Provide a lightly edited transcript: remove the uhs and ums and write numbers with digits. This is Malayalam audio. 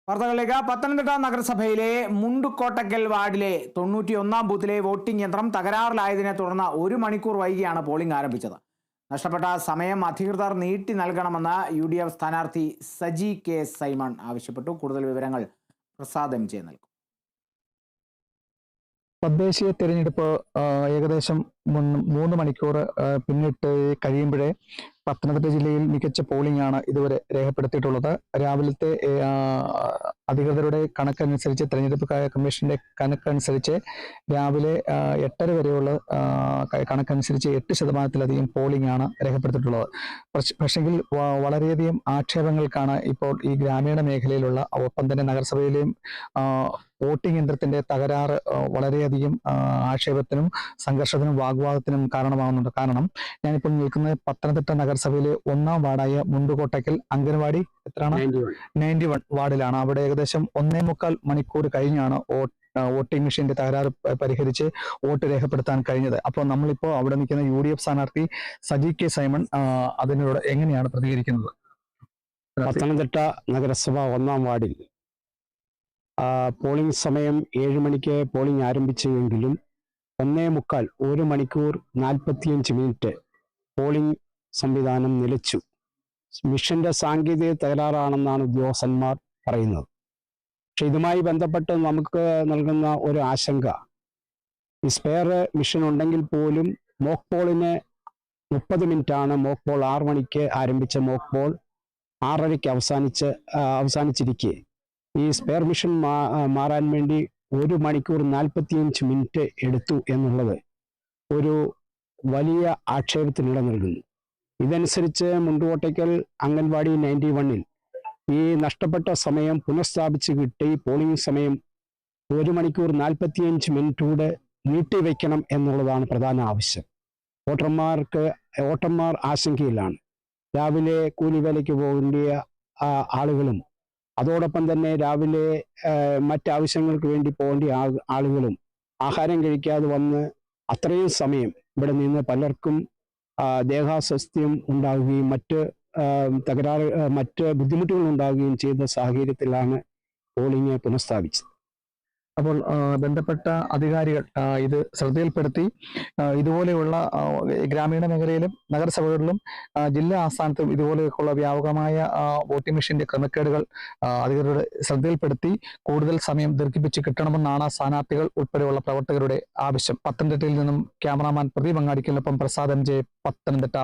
വാർത്തകളിലേക്ക്. പത്തനംതിട്ട നഗരസഭയിലെ മുണ്ടുകോട്ടക്കൽ വാർഡിലെ 91 ബൂത്തിലെ വോട്ടിംഗ് യന്ത്രം തകരാറിലായതിനെ തുടർന്ന് 1 മണിക്കൂർ വൈകിയാണ് പോളിംഗ് ആരംഭിച്ചത്. നഷ്ടപ്പെട്ട സമയം അധികൃതർ നീട്ടി നൽകണമെന്ന് UDF സ്ഥാനാർത്ഥി സജി കെ സൈമൺ ആവശ്യപ്പെട്ടു. കൂടുതൽ വിവരങ്ങൾ പ്രസാദ് MJ നൽകും. തദ്ദേശീയ തെരഞ്ഞെടുപ്പ് ഏകദേശം 3 മണിക്കൂർ പിന്നിട്ട് കഴിയുമ്പോഴേ പത്തനംതിട്ട ജില്ലയിൽ മികച്ച പോളിംഗ് ആണ് ഇതുവരെ രേഖപ്പെടുത്തിയിട്ടുള്ളത്. രാവിലത്തെ അധികൃതരുടെ കണക്കനുസരിച്ച്, തെരഞ്ഞെടുപ്പ് കമ്മീഷന്റെ കണക്കനുസരിച്ച് രാവിലെ 8:30 വരെയുള്ള കണക്കനുസരിച്ച് 8% പോളിംഗ് ആണ് രേഖപ്പെടുത്തിയിട്ടുള്ളത്. പക്ഷെങ്കിൽ വളരെയധികം ആക്ഷേപങ്ങൾക്കാണ് ഇപ്പോൾ ഈ ഗ്രാമീണ മേഖലയിലുള്ള, ഒപ്പം തന്നെ നഗരസഭയിലെയും വോട്ടിംഗ് യന്ത്രത്തിന്റെ തകരാറ് വളരെയധികം ആക്ഷേപത്തിനും സംഘർഷത്തിനും വാഗ്വാദത്തിനും കാരണമാകുന്നുണ്ട്. കാരണം ഞാനിപ്പോൾ നിൽക്കുന്നത് പത്തനംതിട്ട നഗരസഭയിലെ 1-ാം വാർഡായ മുണ്ടുകോട്ടക്കൽ അംഗൻവാടി 91 വാർഡിലാണ്. അവിടെ ഏകദേശം 1.25 മണിക്കൂർ കഴിഞ്ഞാണ് വോട്ടിംഗ് മെഷീന്റെ തകരാറ് പരിഹരിച്ച് വോട്ട് രേഖപ്പെടുത്താൻ കഴിഞ്ഞത്. അപ്പോൾ നമ്മളിപ്പോൾ അവിടെ നിൽക്കുന്ന UDF സ്ഥാനാർത്ഥി സജി കെ സൈമൺ അതിനോട് എങ്ങനെയാണ് പ്രതികരിക്കുന്നത്? പത്തനംതിട്ട നഗരസഭ 1-ാം വാർഡിൽ പോളിംഗ് സമയം 7 മണിക്ക് പോളിംഗ് ആരംഭിച്ചെങ്കിലും 1 മണിക്കൂർ 45 മിനിറ്റ് പോളിംഗ് സംവിധാനം നിലച്ചു. മിഷന്റെ സാങ്കേതിക തകരാറാണെന്നാണ് ഉദ്യോഗസ്ഥന്മാർ പറയുന്നത്. പക്ഷെ ഇതുമായി ബന്ധപ്പെട്ട് നമുക്ക് നൽകുന്ന ഒരു ആശങ്ക, ഈ സ്പെയർ മിഷൻ ഉണ്ടെങ്കിൽ പോലും മോക്ക് പോളിന് 30 മിനിറ്റാണ് മോക്ക് പോൾ. 6 മണിക്ക് ആരംഭിച്ച മോക്ക് പോൾ 6:30-ക്ക് അവസാനിച്ചിരിക്കെ ഈ സ്പെയർ മിഷൻ മാറാൻ വേണ്ടി 1 മണിക്കൂർ 45 മിനിറ്റ് എടുത്തു എന്നുള്ളത് ഒരു വലിയ ആക്ഷേപത്തിനിട നൽകുന്നു. ഇതനുസരിച്ച് മുണ്ടുകോട്ടയ്ക്കൽ അംഗൻവാടി 91-ൽ ഈ നഷ്ടപ്പെട്ട സമയം പുനഃസ്ഥാപിച്ച് കിട്ടി പോളിംഗ് സമയം 1 മണിക്കൂർ 45 മിനിറ്റൂടെ നീട്ടിവെക്കണം എന്നുള്ളതാണ് പ്രധാന ആവശ്യം. വോട്ടർമാർ ആശങ്കയിലാണ്. രാവിലെ കൂലിവേലയ്ക്ക് പോകേണ്ടിയ ആളുകളും അതോടൊപ്പം തന്നെ രാവിലെ മറ്റാവശ്യങ്ങൾക്ക് വേണ്ടി പോകേണ്ട ആളുകളും ആഹാരം കഴിക്കാതെ വന്ന് അത്രയും സമയം ഇവിടെ നിന്ന് പലർക്കും ദേഹാസ്വാസ്ഥ്യം ഉണ്ടാവുകയും മറ്റ് ബുദ്ധിമുട്ടുകൾ ഉണ്ടാവുകയും ചെയ്ത സാഹചര്യത്തിലാണ് പോളിംഗ് പുനഃസ്ഥാപിച്ചത്. അപ്പോൾ ബന്ധപ്പെട്ട അധികാരികൾ ഇത് ശ്രദ്ധയിൽപ്പെടുത്തി ഇതുപോലെയുള്ള ഗ്രാമീണ മേഖലയിലും നഗരസഭകളിലും ജില്ലാ ആസ്ഥാനത്തും ഇതുപോലെയൊക്കെയുള്ള വ്യാപകമായ വോട്ടിംഗ് മെഷീന്റെ ക്രമക്കേടുകൾ അധികൃതരുടെ ശ്രദ്ധയിൽപ്പെടുത്തി കൂടുതൽ സമയം ദീർഘിപ്പിച്ച് കിട്ടണമെന്നാണ് സ്ഥാനാർത്ഥികൾ ഉൾപ്പെടെയുള്ള പ്രവർത്തകരുടെ ആവശ്യം. പത്തനംതിട്ടയിൽ നിന്നും ക്യാമറാമാൻ പ്രദീപ് അങ്ങാടിക്കൊപ്പം പ്രസാദ് MJ, പത്തനംതിട്ട.